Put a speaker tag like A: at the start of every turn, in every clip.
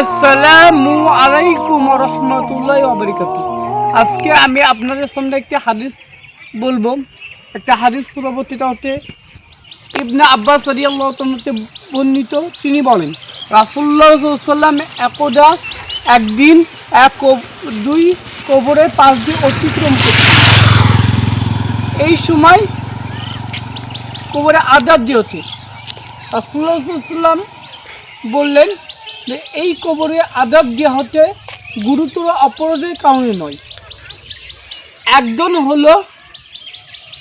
A: আসসালামু আলাইকুম ওয়া রাহমাতুল্লাহি ওয়া বারাকাতুহু। আজকে আমি আপনাদের সামনে একটি হাদিস বলবো। একটা হাদিস পরবর্তীটা হতে ইবনে আব্বাস রাদিয়াল্লাহু তাআলা হতে বর্ণিত। তিনি বলেন, রাসূলুল্লাহ সাল্লাল্লাহু আলাইহি ওয়াসাল্লাম একদা একদিন দুই কবরের পাশ দিয়ে অতিক্রম করতেন। এই সময় কবরে আযাব দিয়ে হতো। রাসূলুল্লাহ সাল্লাল্লাহু আলাইহি ওয়াসাল্লাম বললেন যে এই কবরে আযাব দেওয়া হতে গুরুতর অপরাধের কারণে নয়। একজন হলো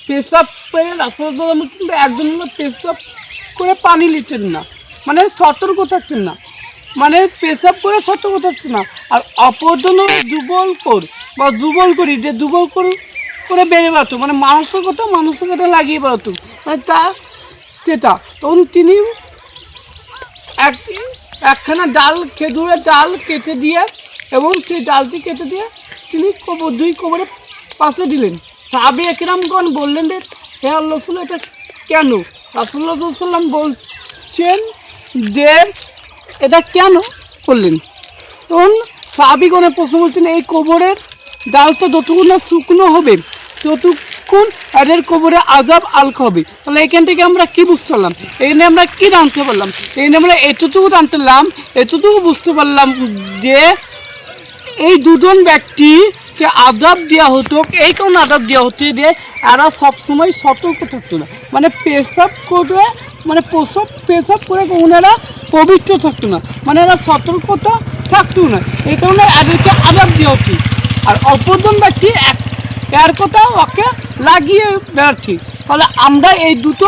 A: পেশাব করে রাসূলুল্লাহ কিন্তু একজন হলো পেশাব করে পানি নিতেন না, মানে সতর্ক থাকতেন না, মানে পেশাব করে সতর্ক থাকতেন না। আর অপরজন যুবল করি যে যুবল করে বেড়ে বেড়াতো, মানে মানুষের কথা লাগিয়ে বেড়াতো, মানে তা সেটা। তখন তিনি একখানা খেজুরের ডাল কেটে দিয়ে এবং সেই ডালটি কেটে দিয়ে তিনি দুই কবরের পাশে দিলেন। সাহাবী একরামগণ বললেন যে হে আল্লাহর রাসূল, এটা কেন? রাসূলুল্লাহ সাল্লাল্লাহু আলাইহি ওয়াসাল্লাম বলছেন যে এটা কেন করলেন? তখন সাহাবীগণের প্রশ্ন বলছেন, এই কবরের ডালটা যতক্ষণ না শুকনো হবে ততক্ষণ এদের কবরে আযাব আলকা হবে। তাহলে এখান থেকে আমরা কি বুঝতে পারলাম? এখানে আমরা কি জানতে পারলাম? এখানে আমরা এতটুকু বুঝতে পারলাম যে এই দুজন ব্যক্তিকে আযাব দেওয়া হতো, এই কারণে আযাব দেওয়া হতো যে এরা সবসময় সতর্ক থাকতো না, মানে পেশাব করে ওনারা পবিত্র থাকতো না, মানে এরা সতর্কতা থাকতো না, এই কারণে এদেরকে আযাব দেওয়া হতো। আর অপরজন ব্যক্তি এর কথা ওকে লাগিয়ে বেড়াচ্ছি। তাহলে আমরা এই দুটো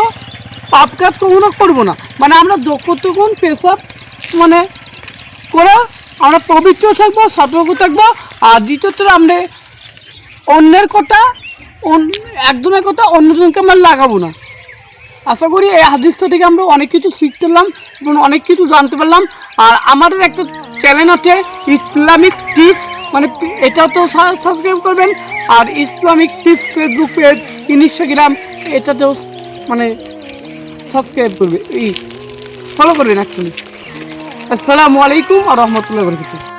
A: পাপ কাজ কখনো করবো না, মানে আমরা যতক্ষণ পেশাব করে আমরা পবিত্র থাকবো, সতর্ক থাকবো। আর দ্বিতীয়ত আমরা একজনের কথা অন্যজনকে আমরা লাগাবো না। আশা করি এই হাদিসটা থেকে আমরা অনেক কিছু শিখতে পারলাম এবং অনেক কিছু জানতে পারলাম। আর আমাদের একটা চ্যানেল আছে ইসলামিক টিপস, মানে এটাও তো সাবস্ক্রাইব করবেন। আর Islamic tips Facebook page, Instagram, এটাতেও সাবস্ক্রাইব করবে, ফলো করবেন অ্যাকচুয়ালি। আসসালামু আলাইকুম ওয়া রাহমাতুল্লাহি ওয়া বারাকাতুহু।